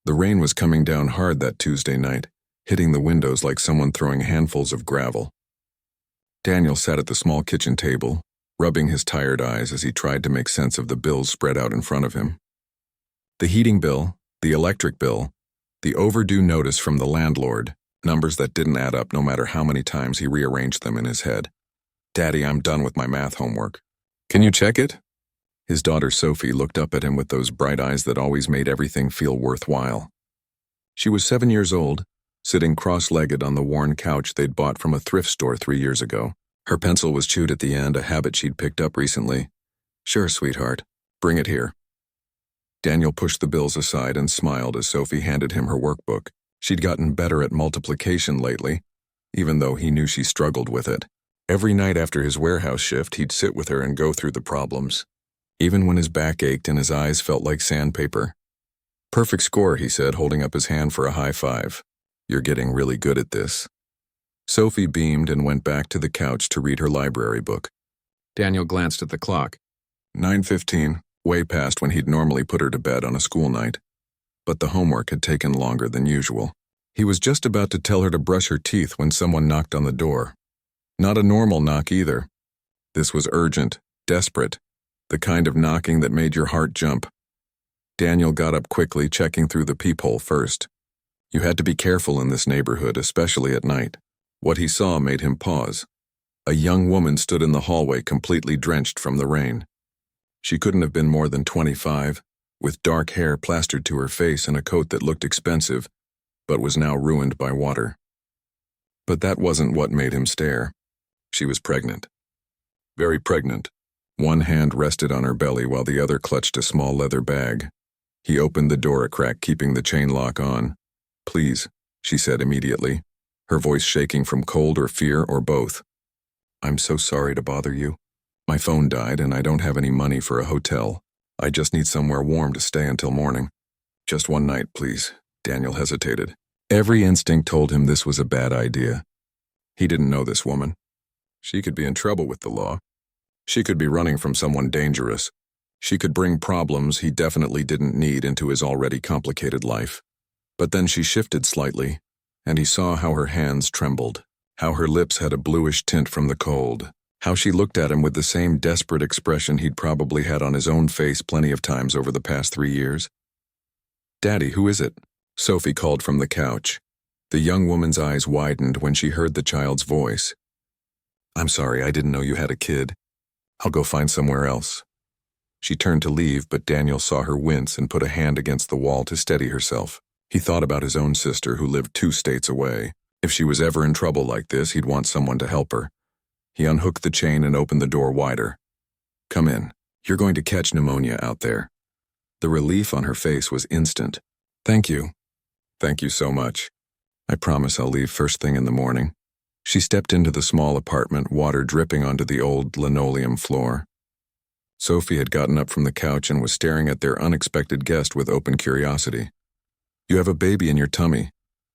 The rain was coming down hard that Tuesday night, hitting the windows like someone throwing handfuls of gravel. Daniel sat at the small kitchen table, rubbing his tired eyes as he tried to make sense of the bills spread out in front of him. The heating bill, the electric bill, the overdue notice from the landlord, numbers that didn't add up no matter how many times he rearranged them in his head. "Daddy, I'm done with my math homework. Can you check it?" His daughter Sophie looked up at him with those bright eyes that always made everything feel worthwhile. She was 7 years old, sitting cross-legged on the worn couch they'd bought from a thrift store 3 years ago. Her pencil was chewed at the end, a habit she'd picked up recently. "Sure, sweetheart. Bring it here." Daniel pushed the bills aside and smiled as Sophie handed him her workbook. She'd gotten better at multiplication lately, even though he knew she struggled with it. Every night after his warehouse shift, he'd sit with her and go through the problems, even when his back ached and his eyes felt like sandpaper. "Perfect score," he said, holding up his hand for a high five. "You're getting really good at this." Sophie beamed and went back to the couch to read her library book. Daniel glanced at the clock. 9:15, way past when he'd normally put her to bed on a school night. But the homework had taken longer than usual. He was just about to tell her to brush her teeth when someone knocked on the door. Not a normal knock either. This was urgent, desperate, the kind of knocking that made your heart jump. Daniel got up quickly, checking through the peephole first. You had to be careful in this neighborhood, especially at night. What he saw made him pause. A young woman stood in the hallway, completely drenched from the rain. She couldn't have been more than 25, with dark hair plastered to her face and a coat that looked expensive, but was now ruined by water. But that wasn't what made him stare. She was pregnant. Very pregnant. One hand rested on her belly while the other clutched a small leather bag. He opened the door a crack, keeping the chain lock on. "Please," she said immediately, her voice shaking from cold or fear or both. "I'm so sorry to bother you. My phone died and I don't have any money for a hotel. I just need somewhere warm to stay until morning. Just one night, please." Daniel hesitated. Every instinct told him this was a bad idea. He didn't know this woman. She could be in trouble with the law. She could be running from someone dangerous. She could bring problems he definitely didn't need into his already complicated life. But then she shifted slightly, and he saw how her hands trembled, how her lips had a bluish tint from the cold, how she looked at him with the same desperate expression he'd probably had on his own face plenty of times over the past 3 years. "Daddy, who is it?" Sophie called from the couch. The young woman's eyes widened when she heard the child's voice. "I'm sorry, I didn't know you had a kid. I'll go find somewhere else." She turned to leave, but Daniel saw her wince and put a hand against the wall to steady herself. He thought about his own sister who lived 2 states away. If she was ever in trouble like this, he'd want someone to help her. He unhooked the chain and opened the door wider. "Come in. You're going to catch pneumonia out there." The relief on her face was instant. "Thank you. Thank you so much. I promise I'll leave first thing in the morning." She stepped into the small apartment, water dripping onto the old linoleum floor. Sophie had gotten up from the couch and was staring at their unexpected guest with open curiosity. "You have a baby in your tummy,"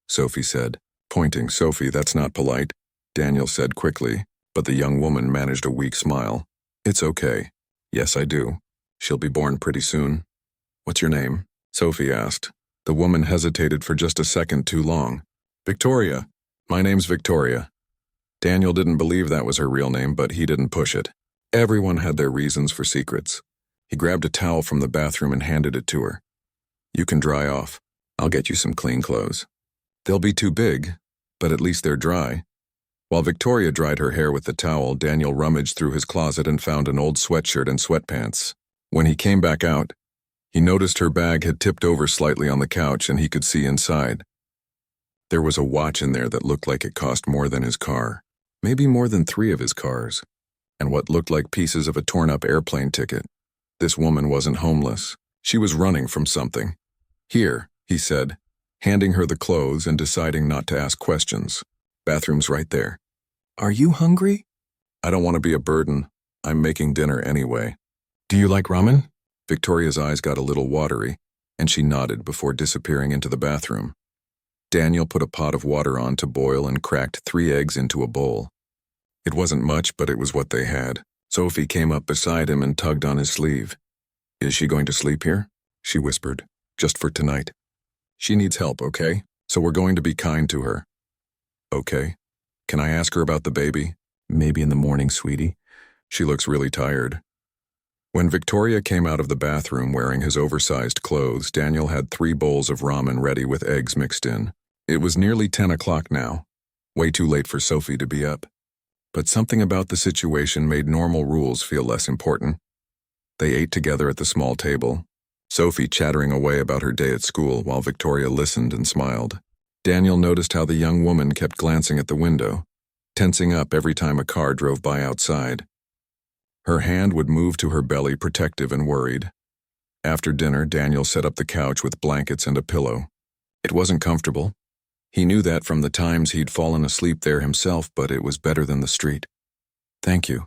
Sophie said, pointing. "Sophie, that's not polite," Daniel said quickly, but the young woman managed a weak smile. "It's okay. Yes, I do. She'll be born pretty soon." "What's your name?" Sophie asked. The woman hesitated for just a second too long. "Victoria. My name's Victoria." Daniel didn't believe that was her real name, but he didn't push it. Everyone had their reasons for secrets. He grabbed a towel from the bathroom and handed it to her. "You can dry off. I'll get you some clean clothes. They'll be too big, but at least they're dry." While Victoria dried her hair with the towel, Daniel rummaged through his closet and found an old sweatshirt and sweatpants. When he came back out, he noticed her bag had tipped over slightly on the couch and he could see inside. There was a watch in there that looked like it cost more than his car, maybe more than 3 of his cars, and what looked like pieces of a torn-up airplane ticket. This woman wasn't homeless. She was running from something. "Here," he said, handing her the clothes and deciding not to ask questions. "Bathroom's right there." "Are you hungry?" "I don't want to be a burden. I'm making dinner anyway." "Do you like ramen?" Victoria's eyes got a little watery, and she nodded before disappearing into the bathroom. Daniel put a pot of water on to boil and cracked 3 eggs into a bowl. It wasn't much, but it was what they had. Sophie came up beside him and tugged on his sleeve. "Is she going to sleep here?" she whispered. "Just for tonight." She needs help, okay? So we're going to be kind to her. Okay. Can I ask her about the baby? Maybe in the morning, sweetie. She looks really tired. When Victoria came out of the bathroom wearing his oversized clothes, Daniel had 3 bowls of ramen ready with eggs mixed in. It was nearly 10 o'clock now. Way too late for Sophie to be up. But something about the situation made normal rules feel less important. They ate together at the small table, Sophie chattering away about her day at school while Victoria listened and smiled. Daniel noticed how the young woman kept glancing at the window, tensing up every time a car drove by outside. Her hand would move to her belly, protective and worried. After dinner, Daniel set up the couch with blankets and a pillow. It wasn't comfortable. He knew that from the times he'd fallen asleep there himself, but it was better than the street. "Thank you,"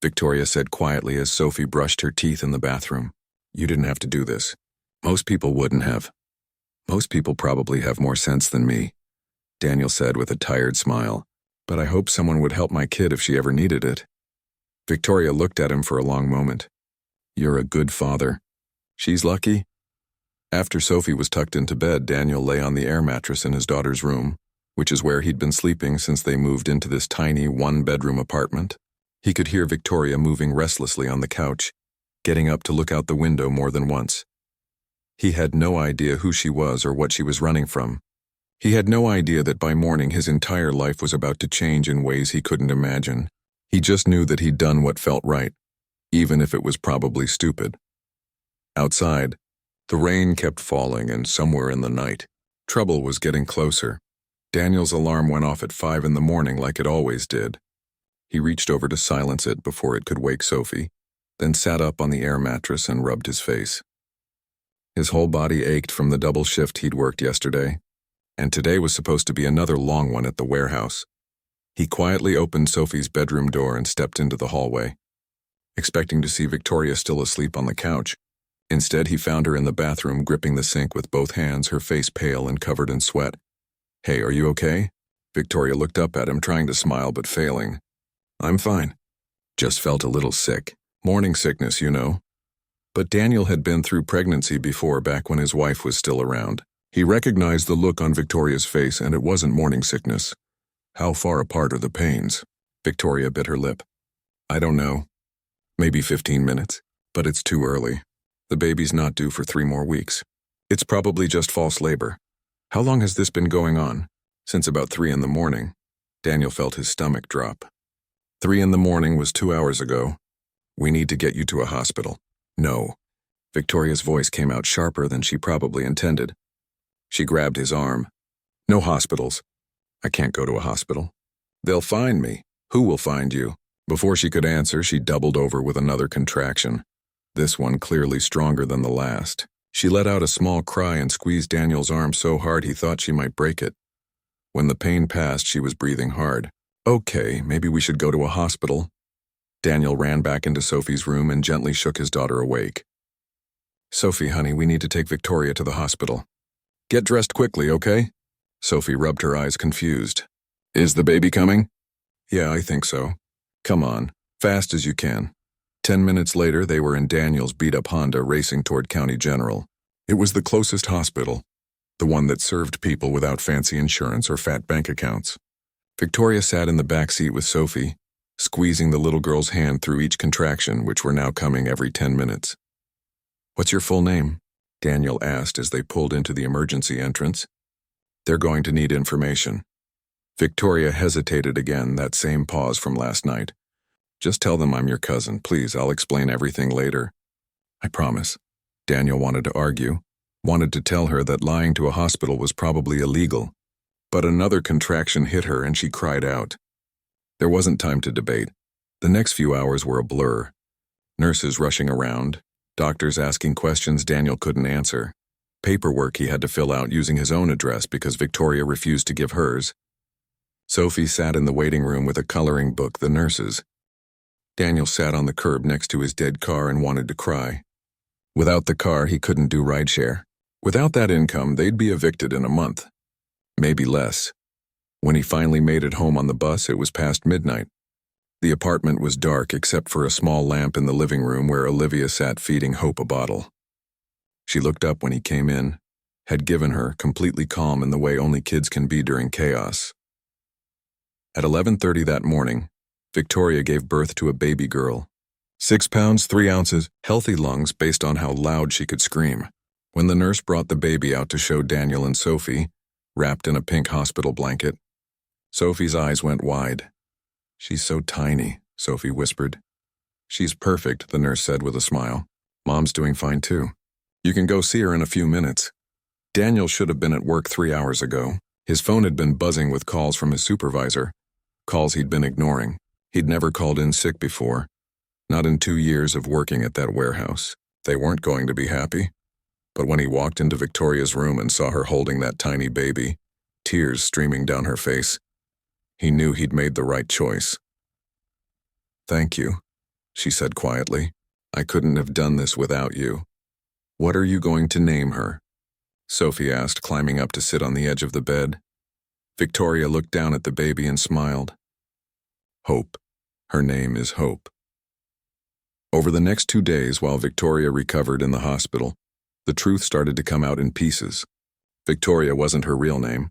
Victoria said quietly as Sophie brushed her teeth in the bathroom. "You didn't have to do this. Most people wouldn't have. Most people probably have more sense than me," Daniel said with a tired smile. "But I hope someone would help my kid if she ever needed it." Victoria looked at him for a long moment. "You're a good father. She's lucky." After Sophie was tucked into bed, Daniel lay on the air mattress in his daughter's room, which is where he'd been sleeping since they moved into this tiny 1-bedroom apartment. He could hear Victoria moving restlessly on the couch, getting up to look out the window more than once. He had no idea who she was or what she was running from. He had no idea that by morning his entire life was about to change in ways he couldn't imagine. He just knew that he'd done what felt right, even if it was probably stupid. Outside, the rain kept falling, and somewhere in the night, trouble was getting closer. Daniel's alarm went off at 5 in the morning like it always did. He reached over to silence it before it could wake Sophie, then sat up on the air mattress and rubbed his face. His whole body ached from the double shift he'd worked yesterday, and today was supposed to be another long one at the warehouse. He quietly opened Sophie's bedroom door and stepped into the hallway, expecting to see Victoria still asleep on the couch. Instead, he found her in the bathroom gripping the sink with both hands, her face pale and covered in sweat. "Hey, are you okay?" Victoria looked up at him, trying to smile but failing. "I'm fine. Just felt a little sick. Morning sickness, you know." But Daniel had been through pregnancy before, back when his wife was still around. He recognized the look on Victoria's face, and it wasn't morning sickness. "How far apart are the pains?" Victoria bit her lip. "I don't know. Maybe 15 minutes. But it's too early. The baby's not due for 3 more weeks. It's probably just false labor." "How long has this been going on?" "Since about 3 in the morning." Daniel felt his stomach drop. 3 in the morning was 2 hours ago. "We need to get you to a hospital." "No." Victoria's voice came out sharper than she probably intended. She grabbed his arm. "No hospitals. I can't go to a hospital." "They'll find me." "Who will find you?" Before she could answer, she doubled over with another contraction, this one clearly stronger than the last. She let out a small cry and squeezed Daniel's arm so hard he thought she might break it. When the pain passed, she was breathing hard. "Okay, maybe we should go to a hospital." Daniel ran back into Sophie's room and gently shook his daughter awake. "Sophie, honey, we need to take Victoria to the hospital." "Get dressed quickly, okay?" Sophie rubbed her eyes, confused. "Is the baby coming?" "Yeah, I think so." "Come on, fast as you can." 10 minutes later, they were in Daniel's beat-up Honda racing toward County General. It was the closest hospital, the one that served people without fancy insurance or fat bank accounts. Victoria sat in the back seat with Sophie, squeezing the little girl's hand through each contraction, which were now coming every 10 minutes. "What's your full name?" Daniel asked as they pulled into the emergency entrance. "They're going to need information." Victoria hesitated again, that same pause from last night. "Just tell them I'm your cousin, please. I'll explain everything later." "I promise." Daniel wanted to argue, wanted to tell her that lying to a hospital was probably illegal. But another contraction hit her and she cried out. There wasn't time to debate. The next few hours were a blur. Nurses rushing around, doctors asking questions Daniel couldn't answer, paperwork he had to fill out using his own address because Victoria refused to give hers. Sophie sat in the waiting room with a coloring book, the nurses. Daniel sat on the curb next to his dead car and wanted to cry. Without the car, he couldn't do rideshare. Without that income, they'd be evicted in a month. Maybe less. When he finally made it home on the bus, it was past midnight. The apartment was dark except for a small lamp in the living room where Olivia sat feeding Hope a bottle. She looked up when he came in, had given her, completely calm in the way only kids can be during chaos. At 11:30 that morning, Victoria gave birth to a baby girl. 6 pounds, 3 ounces, healthy lungs based on how loud she could scream. When the nurse brought the baby out to show Daniel and Sophie, wrapped in a pink hospital blanket, Sophie's eyes went wide. "She's so tiny," Sophie whispered. "She's perfect," the nurse said with a smile. "Mom's doing fine too. You can go see her in a few minutes." Daniel should have been at work 3 hours ago. His phone had been buzzing with calls from his supervisor, calls he'd been ignoring. He'd never called in sick before, not in 2 years of working at that warehouse. They weren't going to be happy. But when he walked into Victoria's room and saw her holding that tiny baby, tears streaming down her face, he knew he'd made the right choice. "Thank you," she said quietly. "I couldn't have done this without you." "What are you going to name her?" Sophie asked, climbing up to sit on the edge of the bed. Victoria looked down at the baby and smiled. "Hope. Her name is Hope." Over the next 2 days, while Victoria recovered in the hospital, the truth started to come out in pieces. Victoria wasn't her real name.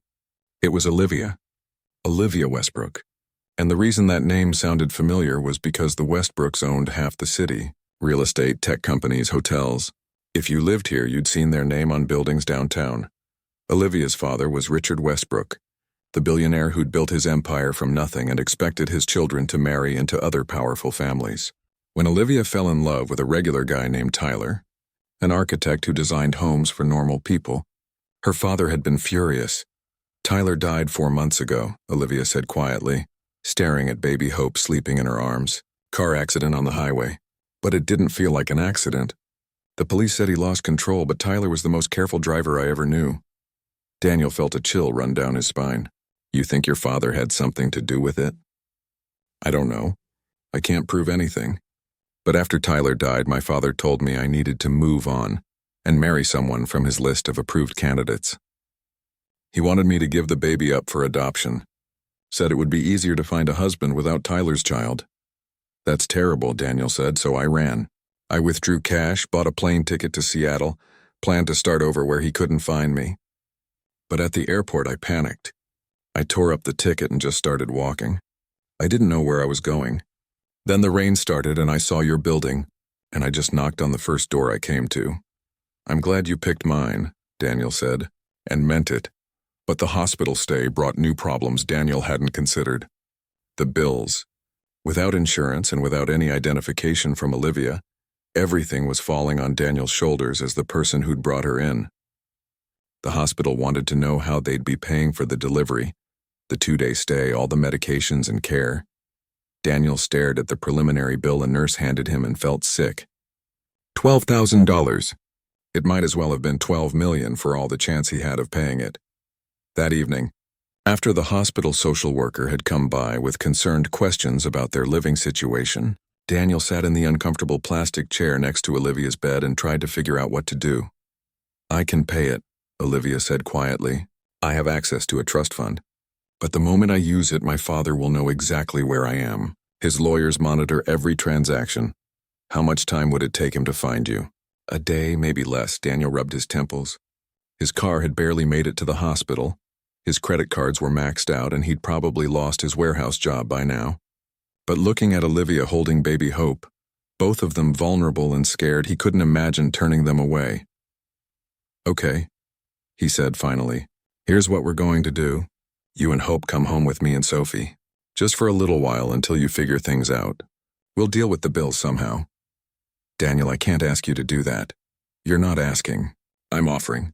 It was Olivia Westbrook. And the reason that name sounded familiar was because the Westbrooks owned half the city: real estate, tech companies, hotels. If you lived here, you'd seen their name on buildings downtown. Olivia's father was Richard Westbrook, the billionaire who'd built his empire from nothing and expected his children to marry into other powerful families. When Olivia fell in love with a regular guy named Tyler, an architect who designed homes for normal people, her father had been furious. "Tyler died 4 months ago," Olivia said quietly, staring at baby Hope sleeping in her arms. "Car accident on the highway." But it didn't feel like an accident. The police said he lost control, but Tyler was the most careful driver I ever knew. Daniel felt a chill run down his spine. "You think your father had something to do with it?" "I don't know. I can't prove anything. But after Tyler died, my father told me I needed to move on and marry someone from his list of approved candidates. He wanted me to give the baby up for adoption. Said it would be easier to find a husband without Tyler's child." "That's terrible," Daniel said, "so I ran. I withdrew cash, bought a plane ticket to Seattle, planned to start over where he couldn't find me. But at the airport, I panicked. I tore up the ticket and just started walking. I didn't know where I was going. Then the rain started and I saw your building, and I just knocked on the first door I came to." "I'm glad you picked mine," Daniel said, and meant it. But the hospital stay brought new problems Daniel hadn't considered. The bills. Without insurance and without any identification from Olivia, everything was falling on Daniel's shoulders as the person who'd brought her in. The hospital wanted to know how they'd be paying for the delivery, the 2-day stay, all the medications and care. Daniel stared at the preliminary bill a nurse handed him and felt sick. $12,000. It might as well have been $12 million for all the chance he had of paying it. That evening, after the hospital social worker had come by with concerned questions about their living situation, Daniel sat in the uncomfortable plastic chair next to Olivia's bed and tried to figure out what to do. "I can pay it," Olivia said quietly. "I have access to a trust fund. But the moment I use it, my father will know exactly where I am. His lawyers monitor every transaction. How much time would it take him to find you?" "A day, maybe less." Daniel rubbed his temples. His car had barely made it to the hospital. His credit cards were maxed out and he'd probably lost his warehouse job by now. But looking at Olivia holding baby Hope, both of them vulnerable and scared, he couldn't imagine turning them away. "Okay," he said finally. "Here's what we're going to do. You and Hope come home with me and Sophie. Just for a little while until you figure things out. We'll deal with the bills somehow." "Daniel, I can't ask you to do that." "You're not asking. I'm offering.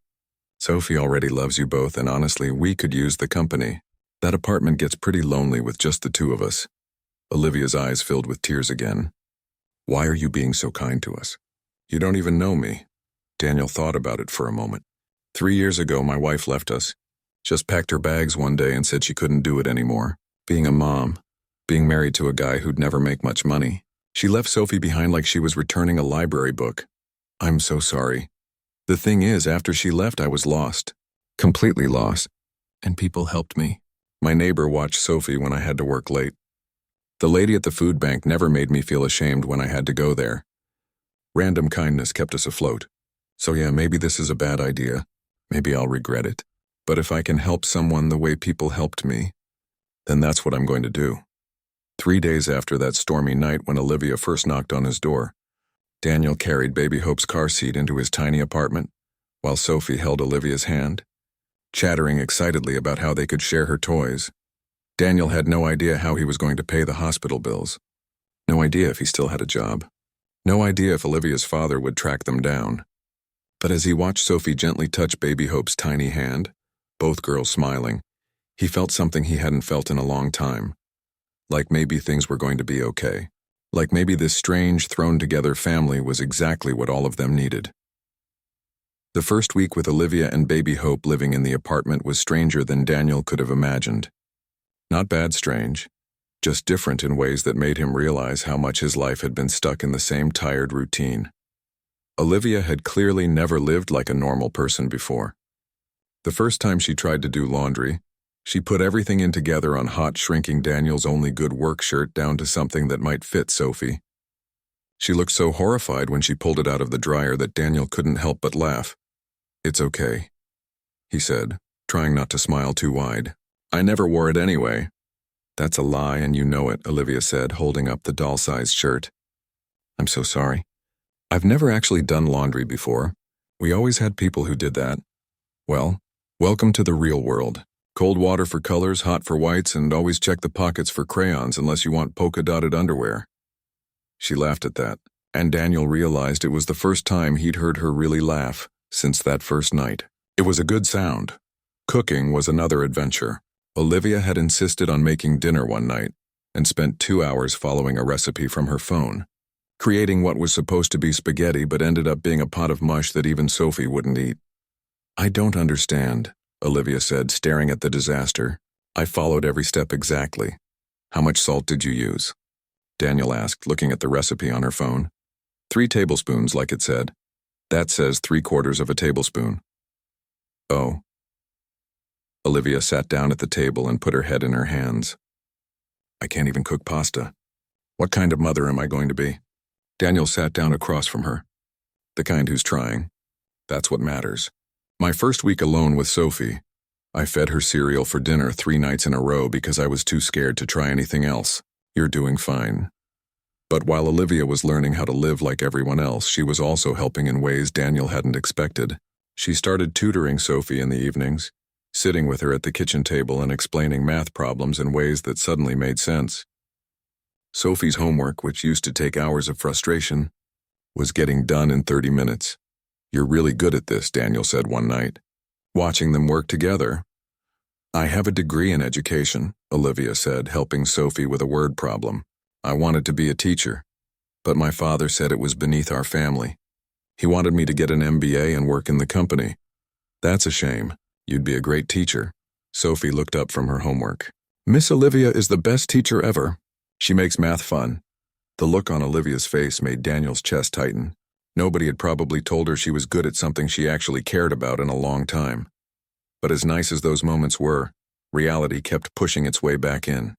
Sophie already loves you both, and honestly, we could use the company. That apartment gets pretty lonely with just the two of us." Olivia's eyes filled with tears again. "Why are you being so kind to us? You don't even know me." Daniel thought about it for a moment. 3 years ago, my wife left us. Just packed her bags one day and said she couldn't do it anymore. Being a mom, being married to a guy who'd never make much money. She left Sophie behind like she was returning a library book. I'm so sorry. The thing is, after she left, I was lost. Completely lost. And people helped me. My neighbor watched Sophie when I had to work late. The lady at the food bank never made me feel ashamed when I had to go there. Random kindness kept us afloat. So yeah, maybe this is a bad idea. Maybe I'll regret it. But if I can help someone the way people helped me, then that's what I'm going to do. 3 days after that stormy night when Olivia first knocked on his door, Daniel carried baby Hope's car seat into his tiny apartment, while Sophie held Olivia's hand, chattering excitedly about how they could share her toys. Daniel had no idea how he was going to pay the hospital bills. No idea if he still had a job. No idea if Olivia's father would track them down. But as he watched Sophie gently touch baby Hope's tiny hand, both girls smiling, he felt something he hadn't felt in a long time. Like maybe things were going to be okay. Like maybe this strange, thrown-together family was exactly what all of them needed. The first week with Olivia and baby Hope living in the apartment was stranger than Daniel could have imagined. Not bad strange, just different in ways that made him realize how much his life had been stuck in the same tired routine. Olivia had clearly never lived like a normal person before. The first time she tried to do laundry, she put everything in together on hot, shrinking Daniel's only good work shirt down to something that might fit Sophie. She looked so horrified when she pulled it out of the dryer that Daniel couldn't help but laugh. "It's okay," he said, trying not to smile too wide. "I never wore it anyway." "That's a lie and you know it," Olivia said, holding up the doll-sized shirt. "I'm so sorry. I've never actually done laundry before. We always had people who did that." "Well, welcome to the real world. Cold water for colors, hot for whites, and always check the pockets for crayons unless you want polka-dotted underwear." She laughed at that, and Daniel realized it was the first time he'd heard her really laugh since that first night. It was a good sound. Cooking was another adventure. Olivia had insisted on making dinner one night and spent 2 hours following a recipe from her phone, creating what was supposed to be spaghetti but ended up being a pot of mush that even Sophie wouldn't eat. "I don't understand," Olivia said, staring at the disaster. "I followed every step exactly. How much salt did you use?" Daniel asked, looking at the recipe on her phone. 3 tablespoons, like it said. That says 3/4 of a tablespoon. "Oh." Olivia sat down at the table and put her head in her hands. "I can't even cook pasta. What kind of mother am I going to be?" Daniel sat down across from her. "The kind who's trying. That's what matters. My first week alone with Sophie, I fed her cereal for dinner 3 nights in a row because I was too scared to try anything else. You're doing fine." But while Olivia was learning how to live like everyone else, she was also helping in ways Daniel hadn't expected. She started tutoring Sophie in the evenings, sitting with her at the kitchen table and explaining math problems in ways that suddenly made sense. Sophie's homework, which used to take hours of frustration, was getting done in 30 minutes. "You're really good at this," Daniel said one night, watching them work together. "I have a degree in education," Olivia said, helping Sophie with a word problem. "I wanted to be a teacher, but my father said it was beneath our family. He wanted me to get an MBA and work in the company." "That's a shame. You'd be a great teacher." Sophie looked up from her homework. "Miss Olivia is the best teacher ever. She makes math fun." The look on Olivia's face made Daniel's chest tighten. Nobody had probably told her she was good at something she actually cared about in a long time. But as nice as those moments were, reality kept pushing its way back in.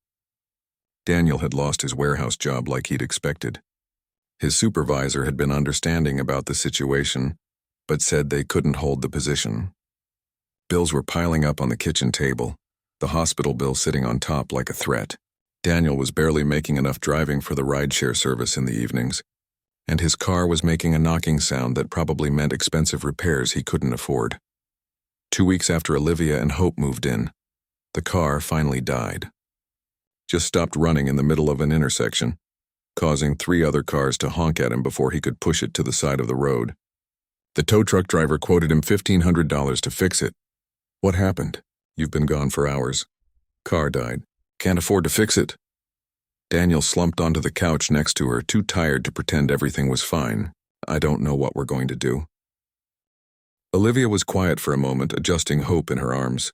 Daniel had lost his warehouse job like he'd expected. His supervisor had been understanding about the situation, but said they couldn't hold the position. Bills were piling up on the kitchen table, the hospital bill sitting on top like a threat. Daniel was barely making enough driving for the rideshare service in the evenings, and his car was making a knocking sound that probably meant expensive repairs he couldn't afford. 2 weeks after Olivia and Hope moved in, the car finally died. Just stopped running in the middle of an intersection, causing 3 other cars to honk at him before he could push it to the side of the road. The tow truck driver quoted him $1,500 to fix it. "What happened?" "You've been gone for hours." "Car died. Can't afford to fix it." Daniel slumped onto the couch next to her, too tired to pretend everything was fine. "I don't know what we're going to do." Olivia was quiet for a moment, adjusting Hope in her arms.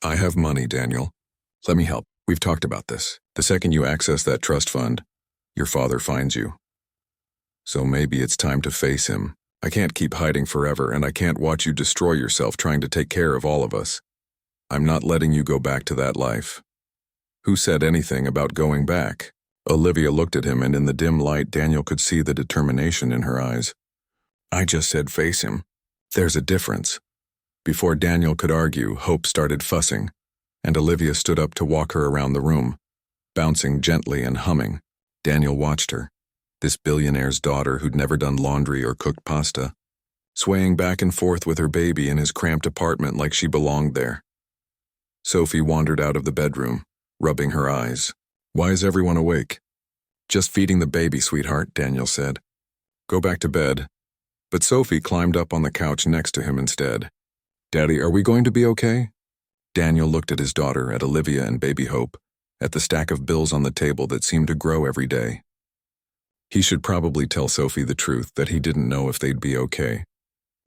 "I have money, Daniel. Let me help. We've talked about this. The second you access that trust fund, your father finds you. So maybe it's time to face him. I can't keep hiding forever, and I can't watch you destroy yourself trying to take care of all of us. I'm not letting you go back to that life." "Who said anything about going back?" Olivia looked at him, and in the dim light, Daniel could see the determination in her eyes. "I just said face him. There's a difference." Before Daniel could argue, Hope started fussing, and Olivia stood up to walk her around the room, bouncing gently and humming. Daniel watched her, this billionaire's daughter who'd never done laundry or cooked pasta, swaying back and forth with her baby in his cramped apartment like she belonged there. Sophie wandered out of the bedroom, rubbing her eyes. "Why is everyone awake?" "Just feeding the baby, sweetheart," Daniel said. "Go back to bed." But Sophie climbed up on the couch next to him instead. "Daddy, are we going to be okay?" Daniel looked at his daughter, at Olivia and baby Hope, at the stack of bills on the table that seemed to grow every day. He should probably tell Sophie the truth, that he didn't know if they'd be okay.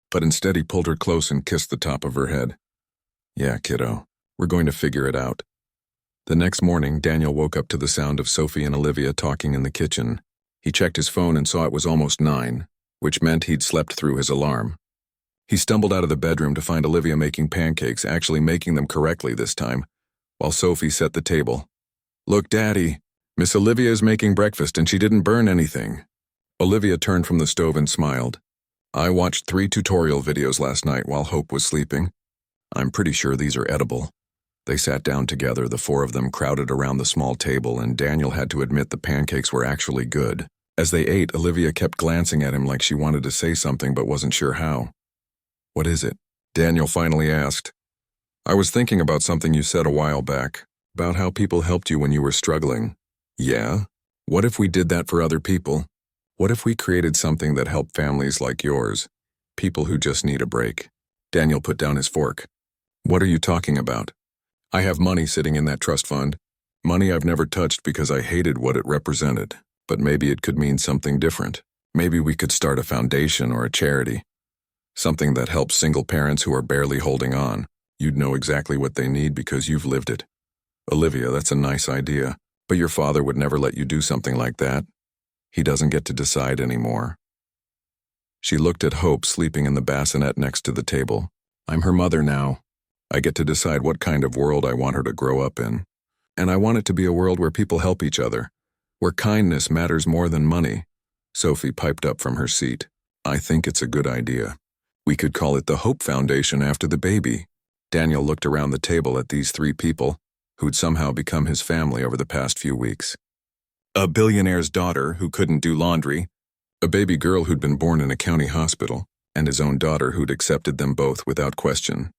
But instead he pulled her close and kissed the top of her head. "Yeah, kiddo, we're going to figure it out." The next morning, Daniel woke up to the sound of Sophie and Olivia talking in the kitchen. He checked his phone and saw it was almost 9, which meant he'd slept through his alarm. He stumbled out of the bedroom to find Olivia making pancakes, actually making them correctly this time, while Sophie set the table. "Look, Daddy, Miss Olivia is making breakfast and she didn't burn anything." Olivia turned from the stove and smiled. "I watched 3 tutorial videos last night while Hope was sleeping. I'm pretty sure these are edible." They sat down together, the 4 of them crowded around the small table, and Daniel had to admit the pancakes were actually good. As they ate, Olivia kept glancing at him like she wanted to say something but wasn't sure how. "What is it?" Daniel finally asked. "I was thinking about something you said a while back, about how people helped you when you were struggling." "Yeah? What if we did that for other people? What if we created something that helped families like yours, people who just need a break?" Daniel put down his fork. "What are you talking about?" "I have money sitting in that trust fund. Money I've never touched because I hated what it represented. But maybe it could mean something different. Maybe we could start a foundation or a charity. Something that helps single parents who are barely holding on. You'd know exactly what they need because you've lived it." "Olivia, that's a nice idea, but your father would never let you do something like that. He doesn't get to decide anymore." She looked at Hope sleeping in the bassinet next to the table. "I'm her mother now. I get to decide what kind of world I want her to grow up in. And I want it to be a world where people help each other, where kindness matters more than money." Sophie piped up from her seat. "I think it's a good idea. We could call it the Hope Foundation after the baby." Daniel looked around the table at these 3 people, who'd somehow become his family over the past few weeks. A billionaire's daughter who couldn't do laundry, a baby girl who'd been born in a county hospital, and his own daughter who'd accepted them both without question.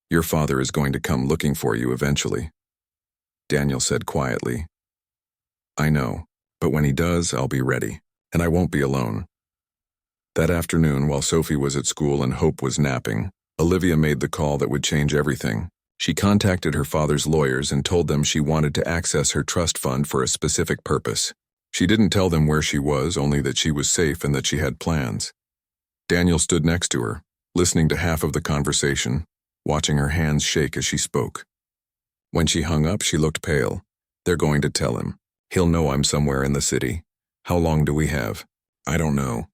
"Your father is going to come looking for you eventually," Daniel said quietly. "I know, but when he does, I'll be ready, and I won't be alone." That afternoon, while Sophie was at school and Hope was napping, Olivia made the call that would change everything. She contacted her father's lawyers and told them she wanted to access her trust fund for a specific purpose. She didn't tell them where she was, only that she was safe and that she had plans. Daniel stood next to her, listening to half of the conversation, watching her hands shake as she spoke. When she hung up, she looked pale. "They're going to tell him. He'll know I'm somewhere in the city. How long do we have?" "I don't know.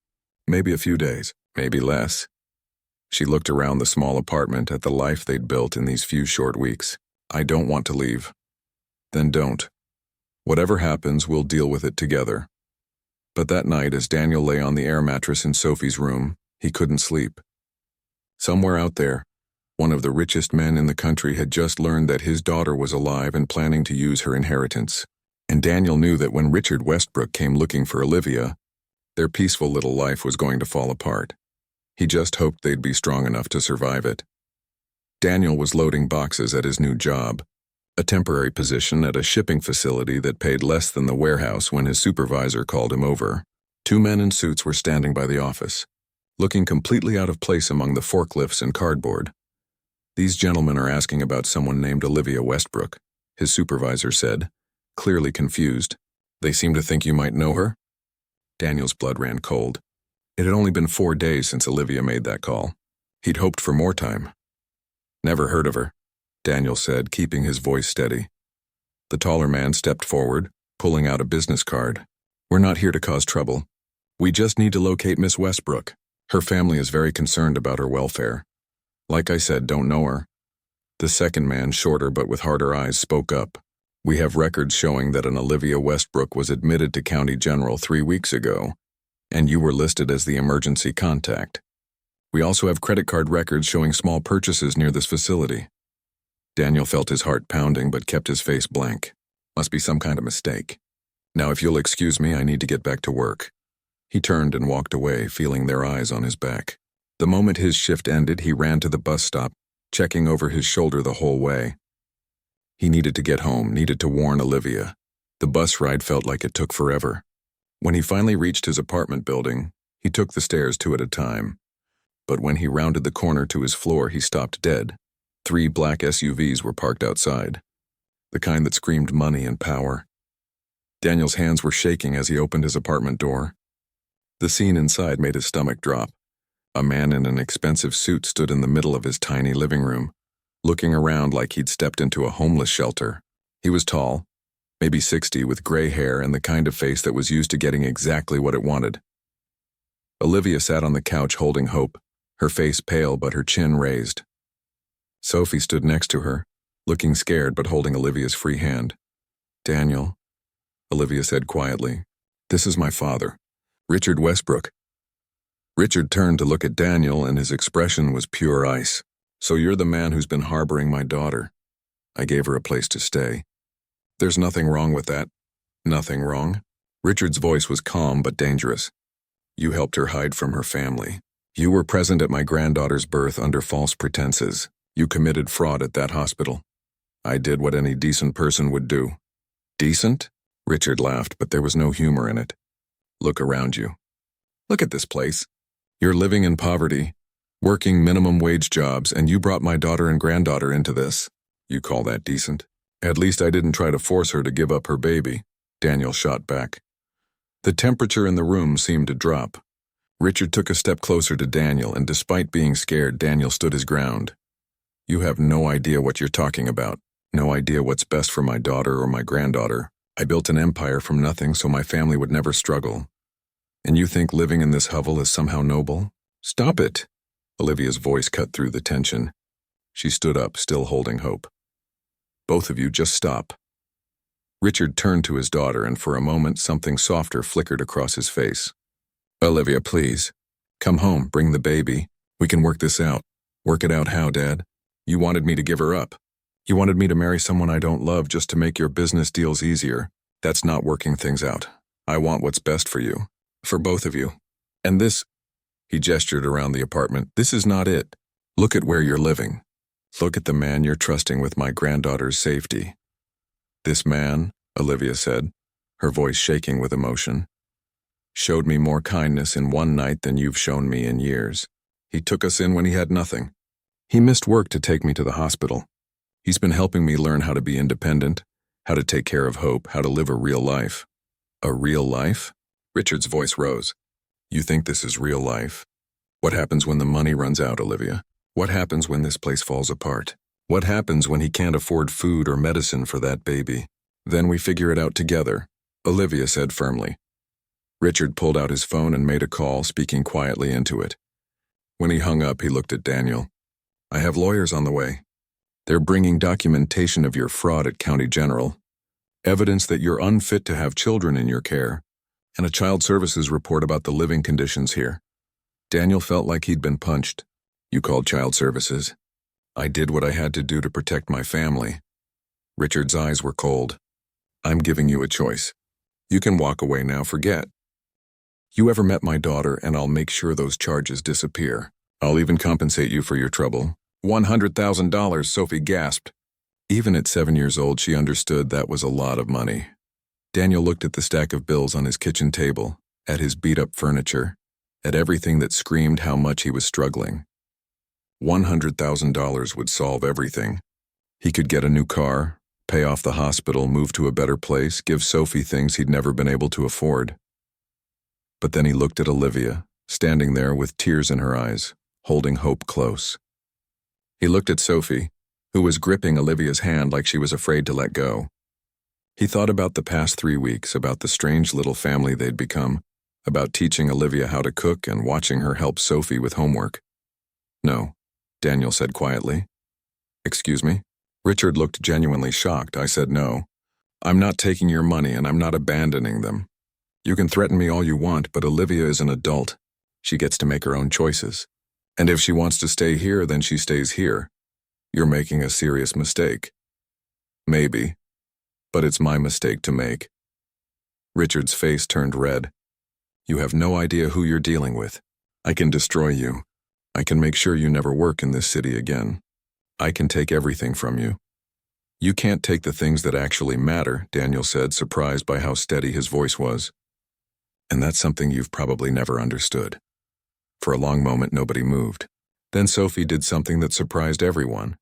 Maybe a few days, maybe less." She looked around the small apartment at the life they'd built in these few short weeks. "I don't want to leave." "Then don't. Whatever happens, we'll deal with it together." But that night, as Daniel lay on the air mattress in Sophie's room, he couldn't sleep. Somewhere out there, one of the richest men in the country had just learned that his daughter was alive and planning to use her inheritance. And Daniel knew that when Richard Westbrook came looking for Olivia, their peaceful little life was going to fall apart. He just hoped they'd be strong enough to survive it. Daniel was loading boxes at his new job, a temporary position at a shipping facility that paid less than the warehouse, when his supervisor called him over. 2 men in suits were standing by the office, looking completely out of place among the forklifts and cardboard. "These gentlemen are asking about someone named Olivia Westbrook," his supervisor said, clearly confused. "They seem to think you might know her?" Daniel's blood ran cold. It had only been 4 days since Olivia made that call. He'd hoped for more time. "Never heard of her," Daniel said, keeping his voice steady. The taller man stepped forward, pulling out a business card. "We're not here to cause trouble. We just need to locate Miss Westbrook. Her family is very concerned about her welfare. Like I said, don't know her." The second man, shorter but with harder eyes, spoke up. "We have records showing that an Olivia Westbrook was admitted to County General 3 weeks ago, and you were listed as the emergency contact." We also have credit card records showing small purchases near this facility. Daniel felt his heart pounding but kept his face blank. Must be some kind of mistake. Now, if you'll excuse me, I need to get back to work. He turned and walked away, feeling their eyes on his back. The moment his shift ended, he ran to the bus stop, checking over his shoulder the whole way. He needed to get home, needed to warn Olivia. The bus ride felt like it took forever. When he finally reached his apartment building, he took the stairs 2 at a time. But when he rounded the corner to his floor, he stopped dead. 3 black SUVs were parked outside, the kind that screamed money and power. Daniel's hands were shaking as he opened his apartment door. The scene inside made his stomach drop. A man in an expensive suit stood in the middle of his tiny living room, looking around like he'd stepped into a homeless shelter. He was tall, maybe 60, with gray hair and the kind of face that was used to getting exactly what it wanted. Olivia sat on the couch holding Hope, her face pale but her chin raised. Sophie stood next to her, looking scared but holding Olivia's free hand. "Daniel," Olivia said quietly, "this is my father, Richard Westbrook." Richard turned to look at Daniel, and his expression was pure ice. "So you're the man who's been harboring my daughter. I gave her a place to stay. There's nothing wrong with that." "Nothing wrong?" Richard's voice was calm but dangerous. "You helped her hide from her family. You were present at my granddaughter's birth under false pretenses. You committed fraud at that hospital. I did what any decent person would do." "Decent?" Richard laughed, but there was no humor in it. "Look around you. Look at this place. You're living in poverty, working minimum wage jobs, and you brought my daughter and granddaughter into this. You call that decent?" "At least I didn't try to force her to give up her baby," Daniel shot back. The temperature in the room seemed to drop. Richard took a step closer to Daniel, and despite being scared, Daniel stood his ground. "You have no idea what you're talking about. No idea what's best for my daughter or my granddaughter. I built an empire from nothing so my family would never struggle. And you think living in this hovel is somehow noble? Stop it!" Olivia's voice cut through the tension. She stood up, still holding Hope. "Both of you, just stop." Richard turned to his daughter, and for a moment something softer flickered across his face. "Olivia, please. Come home, bring the baby. We can work this out." "Work it out how, Dad? You wanted me to give her up. You wanted me to marry someone I don't love just to make your business deals easier. That's not working things out. I want what's best for you. For both of you. And this," he gestured around the apartment, "this is not it. Look at where you're living. Look at the man you're trusting with my granddaughter's safety." "This man," Olivia said, her voice shaking with emotion, "showed me more kindness in one night than you've shown me in years. He took us in when he had nothing. He missed work to take me to the hospital. He's been helping me learn how to be independent, how to take care of Hope, how to live a real life." "A real life?" Richard's voice rose. "You think this is real life? What happens when the money runs out, Olivia? What happens when this place falls apart? What happens when he can't afford food or medicine for that baby? Then we figure it out together," Olivia said firmly. Richard pulled out his phone and made a call, speaking quietly into it. When he hung up, he looked at Daniel. "I have lawyers on the way. They're bringing documentation of your fraud at County General, evidence that you're unfit to have children in your care, and a child services report about the living conditions here." Daniel felt like he'd been punched. "You called child services?" "I did what I had to do to protect my family." Richard's eyes were cold. "I'm giving you a choice. You can walk away now, forget. You ever met my daughter, and I'll make sure those charges disappear. I'll even compensate you for your trouble." $100,000, Sophie gasped. Even at 7 years old, she understood that was a lot of money. Daniel looked at the stack of bills on his kitchen table, at his beat-up furniture, at everything that screamed how much he was struggling. $100,000 would solve everything. He could get a new car, pay off the hospital, move to a better place, give Sophie things he'd never been able to afford. But then he looked at Olivia, standing there with tears in her eyes, holding Hope close. He looked at Sophie, who was gripping Olivia's hand like she was afraid to let go. He thought about the past 3 weeks, about the strange little family they'd become, about teaching Olivia how to cook and watching her help Sophie with homework. "No," Daniel said quietly. "Excuse me?" Richard looked genuinely shocked. "I said no. I'm not taking your money and I'm not abandoning them. You can threaten me all you want, but Olivia is an adult. She gets to make her own choices. And if she wants to stay here, then she stays here. You're making a serious mistake. Maybe, but it's my mistake to make. Richard's face turned red. You have no idea who you're dealing with. I can destroy you. I can make sure you never work in this city again. I can take everything from you. You can't take the things that actually matter, Daniel said, surprised by how steady his voice was. And that's something you've probably never understood. For a long moment, nobody moved. Then Sophie did something that surprised everyone.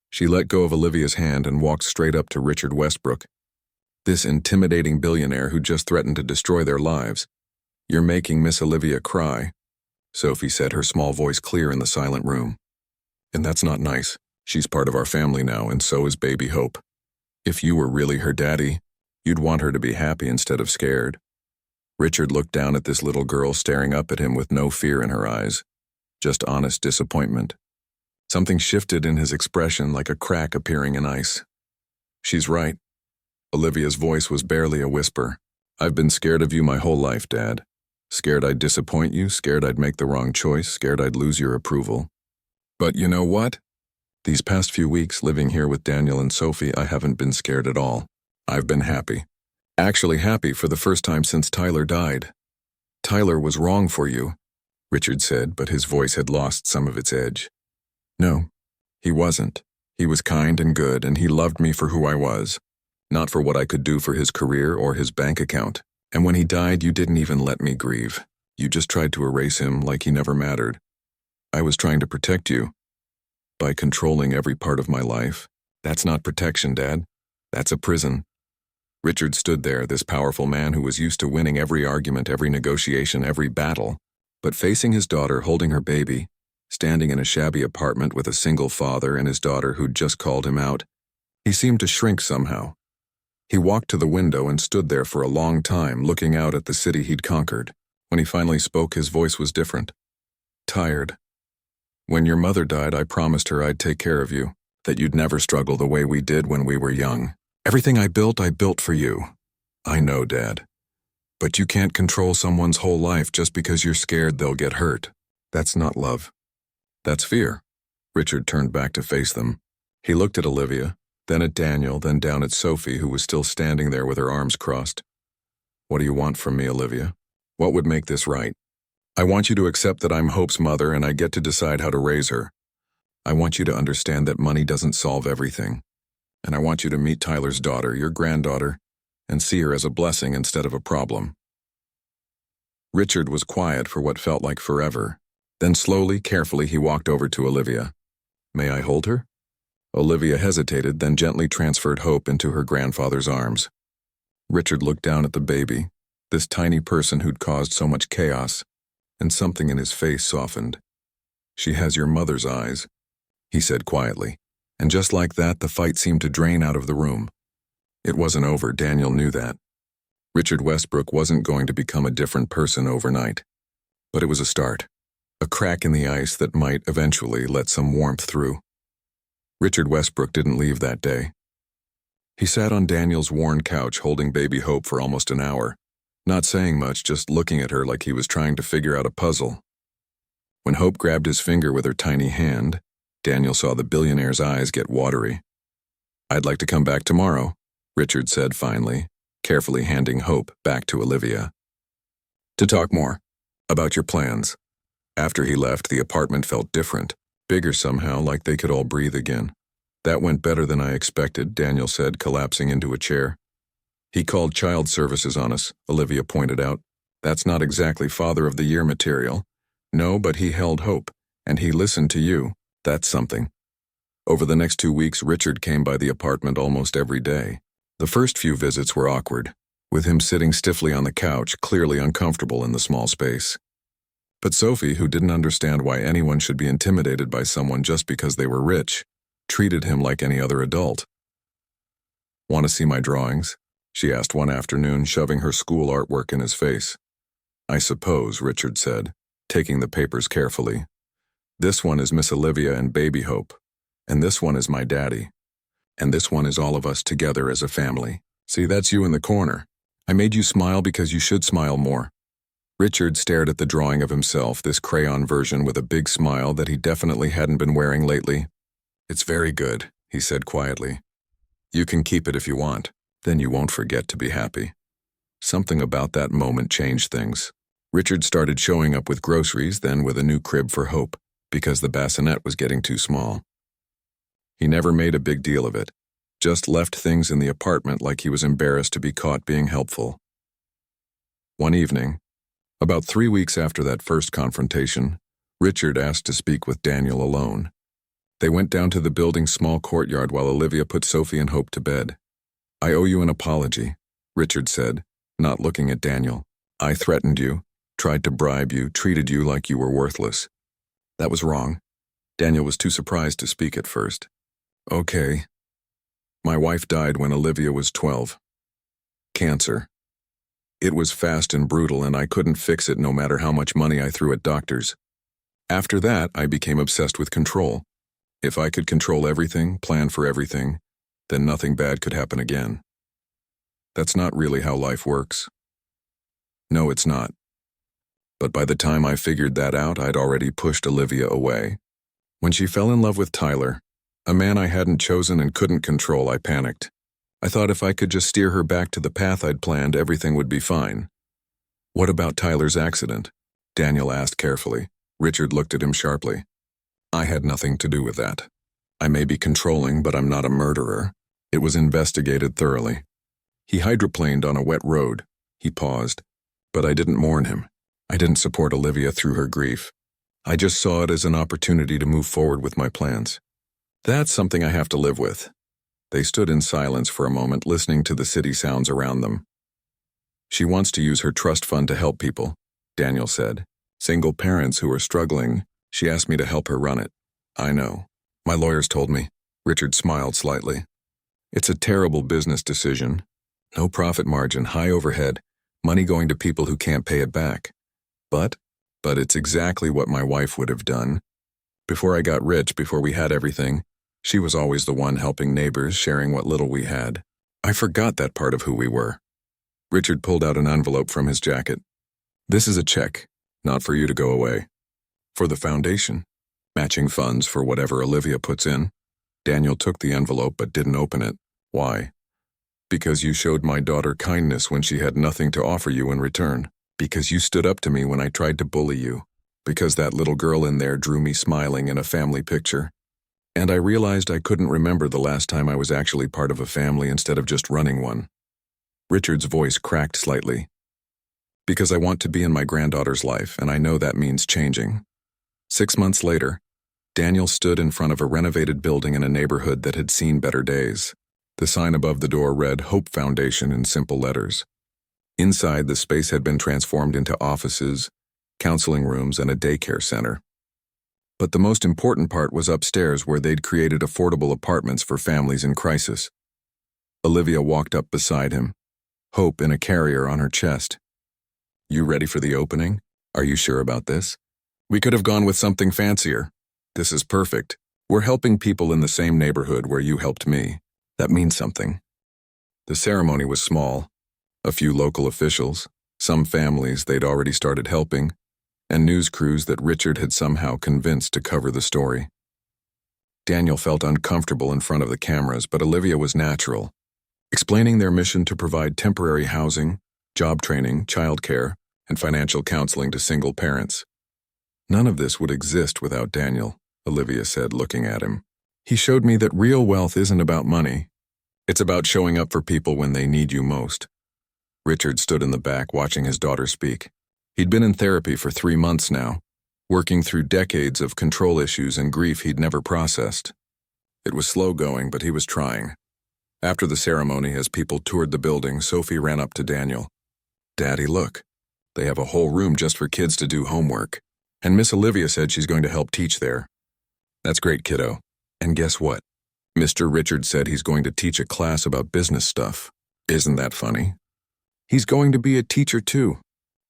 She let go of Olivia's hand and walked straight up to Richard Westbrook, this intimidating billionaire who just threatened to destroy their lives. You're making Miss Olivia cry, Sophie said, her small voice clear in the silent room. And that's not nice. She's part of our family now, and so is baby Hope. If you were really her daddy, you'd want her to be happy instead of scared. Richard looked down at this little girl staring up at him with no fear in her eyes, just honest disappointment. Something shifted in his expression like a crack appearing in ice. She's right. Olivia's voice was barely a whisper. I've been scared of you my whole life, Dad. Scared I'd disappoint you, scared I'd make the wrong choice, scared I'd lose your approval. But you know what? These past few weeks living here with Daniel and Sophie, I haven't been scared at all. I've been happy. Actually happy for the first time since Tyler died. Tyler was wrong for you, Richard said, but his voice had lost some of its edge. No, he wasn't. He was kind and good, and he loved me for who I was, not for what I could do for his career or his bank account. And when he died, you didn't even let me grieve. You just tried to erase him like he never mattered. I was trying to protect you by controlling every part of my life. That's not protection, Dad. That's a prison. Richard stood there, this powerful man who was used to winning every argument, every negotiation, every battle, but facing his daughter holding her baby, standing in a shabby apartment with a single father and his daughter who'd just called him out, he seemed to shrink somehow. He walked to the window and stood there for a long time, looking out at the city he'd conquered. When he finally spoke, his voice was different. Tired. When your mother died, I promised her I'd take care of you, that you'd never struggle the way we did when we were young. Everything I built for you. I know, Dad. But you can't control someone's whole life just because you're scared they'll get hurt. That's not love. That's fear. Richard turned back to face them. He looked at Olivia, then at Daniel, then down at Sophie, who was still standing there with her arms crossed. What do you want from me, Olivia? What would make this right? I want you to accept that I'm Hope's mother and I get to decide how to raise her. I want you to understand that money doesn't solve everything. And I want you to meet Tyler's daughter, your granddaughter, and see her as a blessing instead of a problem. Richard was quiet for what felt like forever. Then slowly, carefully, he walked over to Olivia. May I hold her? Olivia hesitated, then gently transferred Hope into her grandfather's arms. Richard looked down at the baby, this tiny person who'd caused so much chaos, and something in his face softened. She has your mother's eyes, he said quietly, and just like that, the fight seemed to drain out of the room. It wasn't over, Daniel knew that. Richard Westbrook wasn't going to become a different person overnight. But it was a start, a crack in the ice that might eventually let some warmth through. Richard Westbrook didn't leave that day. He sat on Daniel's worn couch holding baby Hope for almost an hour, not saying much, just looking at her like he was trying to figure out a puzzle. When Hope grabbed his finger with her tiny hand, Daniel saw the billionaire's eyes get watery. I'd like to come back tomorrow, Richard said finally, carefully handing Hope back to Olivia. To talk more about your plans. After he left, the apartment felt different, bigger somehow, like they could all breathe again. That went better than I expected, Daniel said, collapsing into a chair. He called child services on us, Olivia pointed out. That's not exactly Father of the Year material. No, but he held Hope, and he listened to you. That's something. Over the next 2 weeks, Richard came by the apartment almost every day. The first few visits were awkward, with him sitting stiffly on the couch, clearly uncomfortable in the small space. But Sophie, who didn't understand why anyone should be intimidated by someone just because they were rich, treated him like any other adult. Want to see my drawings? She asked one afternoon, shoving her school artwork in his face. I suppose, Richard said, taking the papers carefully. This one is Miss Olivia and baby Hope, and this one is my daddy, and this one is all of us together as a family. See, that's you in the corner. I made you smile because you should smile more. Richard stared at the drawing of himself, this crayon version with a big smile that he definitely hadn't been wearing lately. "It's very good," he said quietly. "You can keep it if you want. Then you won't forget to be happy." Something about that moment changed things. Richard started showing up with groceries, then with a new crib for Hope, because the bassinet was getting too small. He never made a big deal of it, just left things in the apartment like he was embarrassed to be caught being helpful. One evening, about 3 weeks after that first confrontation, Richard asked to speak with Daniel alone. They went down to the building's small courtyard while Olivia put Sophie and Hope to bed. "I owe you an apology," Richard said, not looking at Daniel. "I threatened you, tried to bribe you, treated you like you were worthless. That was wrong." Daniel was too surprised to speak at first. "Okay. My wife died when Olivia was 12. Cancer. It was fast and brutal, and I couldn't fix it no matter how much money I threw at doctors. After that, I became obsessed with control. If I could control everything, plan for everything, then nothing bad could happen again. That's not really how life works. No, it's not. But by the time I figured that out, I'd already pushed Olivia away. When she fell in love with Tyler, a man I hadn't chosen and couldn't control, I panicked. I thought if I could just steer her back to the path I'd planned, everything would be fine." "What about Tyler's accident?" Daniel asked carefully. Richard looked at him sharply. "I had nothing to do with that. I may be controlling, but I'm not a murderer. It was investigated thoroughly. He hydroplaned on a wet road." He paused. "But I didn't mourn him. I didn't support Olivia through her grief. I just saw it as an opportunity to move forward with my plans. That's something I have to live with." They stood in silence for a moment, listening to the city sounds around them. "She wants to use her trust fund to help people," Daniel said. "Single parents who are struggling. She asked me to help her run it." "I know. My lawyers told me." Richard smiled slightly. "It's a terrible business decision. No profit margin, high overhead, money going to people who can't pay it back. But it's exactly what my wife would have done. Before I got rich, before we had everything, she was always the one helping neighbors, sharing what little we had. I forgot that part of who we were." Richard pulled out an envelope from his jacket. "This is a check, not for you to go away. For the foundation, matching funds for whatever Olivia puts in." Daniel took the envelope but didn't open it. "Why?" "Because you showed my daughter kindness when she had nothing to offer you in return. Because you stood up to me when I tried to bully you. Because that little girl in there drew me smiling in a family picture. And I realized I couldn't remember the last time I was actually part of a family instead of just running one." Richard's voice cracked slightly. "Because I want to be in my granddaughter's life, and I know that means changing." 6 months later, Daniel stood in front of a renovated building in a neighborhood that had seen better days. The sign above the door read Hope Foundation in simple letters. Inside, the space had been transformed into offices, counseling rooms, and a daycare center. But the most important part was upstairs, where they'd created affordable apartments for families in crisis. Olivia walked up beside him, Hope in a carrier on her chest. "You ready for the opening? Are you sure about this? We could have gone with something fancier. This is perfect. We're helping people in the same neighborhood where you helped me. That means something." The ceremony was small. A few local officials, some families they'd already started helping, and news crews that Richard had somehow convinced to cover the story. Daniel felt uncomfortable in front of the cameras, but Olivia was natural, explaining their mission to provide temporary housing, job training, childcare, and financial counseling to single parents. "None of this would exist without Daniel," Olivia said, looking at him. "He showed me that real wealth isn't about money. It's about showing up for people when they need you most." Richard stood in the back watching his daughter speak. He'd been in therapy for 3 months now, working through decades of control issues and grief he'd never processed. It was slow going, but he was trying. After the ceremony, as people toured the building, Sophie ran up to Daniel. "Daddy, look. They have a whole room just for kids to do homework. And Miss Olivia said she's going to help teach there." "That's great, kiddo. And guess what? Mr. Richard said he's going to teach a class about business stuff. Isn't that funny? He's going to be a teacher too."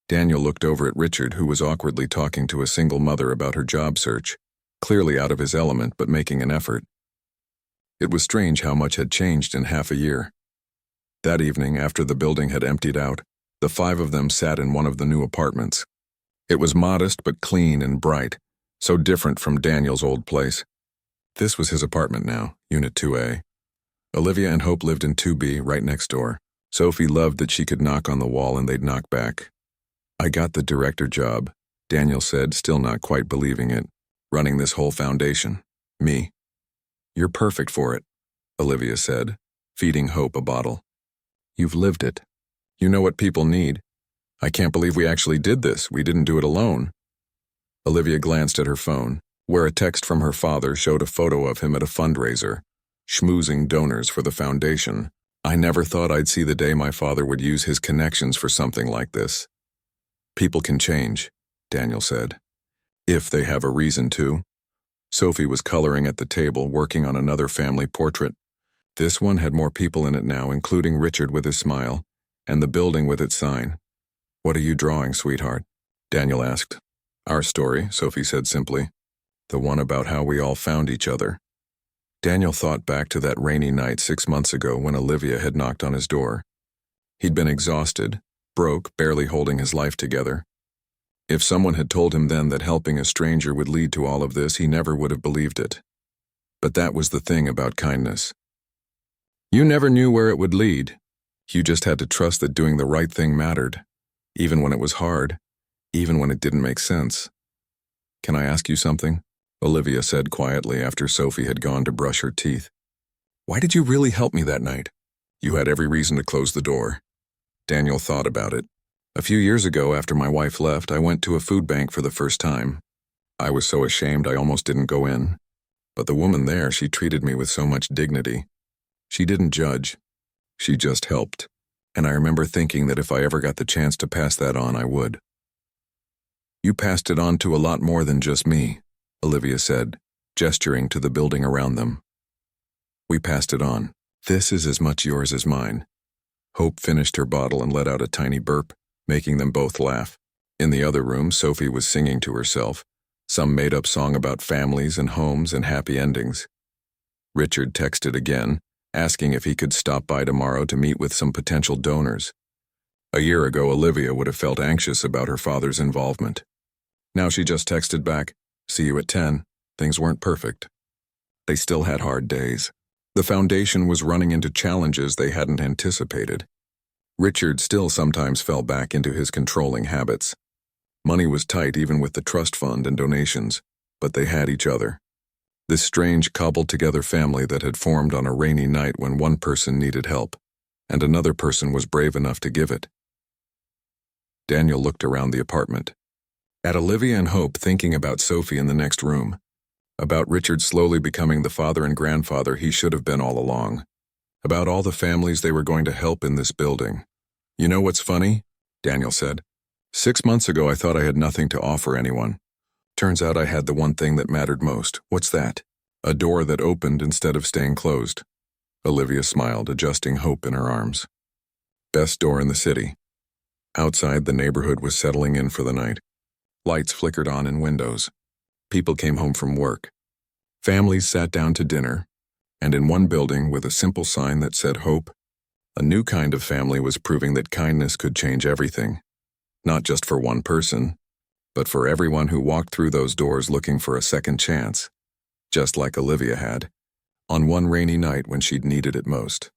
Daniel looked over at Richard, who was awkwardly talking to a single mother about her job search, clearly out of his element but making an effort. It was strange how much had changed in half a year. That evening, after the building had emptied out, The five of them sat in one of the new apartments. It was modest but clean and bright, so different from Daniel's old place. This was his apartment now, Unit 2A. Olivia and Hope lived in 2B, right next door. Sophie loved that she could knock on the wall and they'd knock back. "I got the director job," Daniel said, still not quite believing it. "Running this whole foundation. Me." "You're perfect for it," Olivia said, feeding Hope a bottle. "You've lived it. You know what people need. I can't believe we actually did this. We didn't do it alone." Olivia glanced at her phone, where a text from her father showed a photo of him at a fundraiser, schmoozing donors for the foundation. "I never thought I'd see the day my father would use his connections for something like this." "People can change," Daniel said. "If they have a reason to." Sophie was coloring at the table, working on another family portrait. This one had more people in it now, including Richard with his smile, and the building with its sign. "What are you drawing, sweetheart?" Daniel asked. "Our story," Sophie said simply. "The one about how we all found each other." Daniel thought back to that rainy night 6 months ago when Olivia had knocked on his door. He'd been exhausted, broke, barely holding his life together. If someone had told him then that helping a stranger would lead to all of this, he never would have believed it. But that was the thing about kindness. You never knew where it would lead. You just had to trust that doing the right thing mattered, even when it was hard, even when it didn't make sense. "Can I ask you something?" Olivia said quietly after Sophie had gone to brush her teeth. "Why did you really help me that night? You had every reason to close the door." Daniel thought about it. "A few years ago, after my wife left, I went to a food bank for the first time. I was so ashamed I almost didn't go in. But the woman there, she treated me with so much dignity. She didn't judge. She just helped. And I remember thinking that if I ever got the chance to pass that on, I would." "You passed it on to a lot more than just me," Olivia said, gesturing to the building around them. "We passed it on. This is as much yours as mine." Hope finished her bottle and let out a tiny burp, making them both laugh. In the other room, Sophie was singing to herself, some made-up song about families and homes and happy endings. Richard texted again, asking if he could stop by tomorrow to meet with some potential donors. A year ago, Olivia would have felt anxious about her father's involvement. Now she just texted back, "See you at 10. Things weren't perfect." They still had hard days. The foundation was running into challenges they hadn't anticipated. Richard still sometimes fell back into his controlling habits. Money was tight even with the trust fund and donations, but they had each other. This strange cobbled-together family that had formed on a rainy night when one person needed help, and another person was brave enough to give it. Daniel looked around the apartment. At Olivia and Hope thinking about Sophie in the next room, about Richard slowly becoming the father and grandfather he should have been all along, about all the families they were going to help in this building. "You know what's funny?" Daniel said. 6 months ago I thought I had nothing to offer anyone. Turns out I had the one thing that mattered most. What's that? A door that opened instead of staying closed." Olivia smiled, adjusting Hope in her arms. "Best door in the city." Outside, the neighborhood was settling in for the night. Lights flickered on in windows. People came home from work. Families sat down to dinner, and in one building with a simple sign that said Hope, a new kind of family was proving that kindness could change everything. Not just for one person, but for everyone who walked through those doors looking for a second chance, just like Olivia had, on one rainy night when she'd needed it most.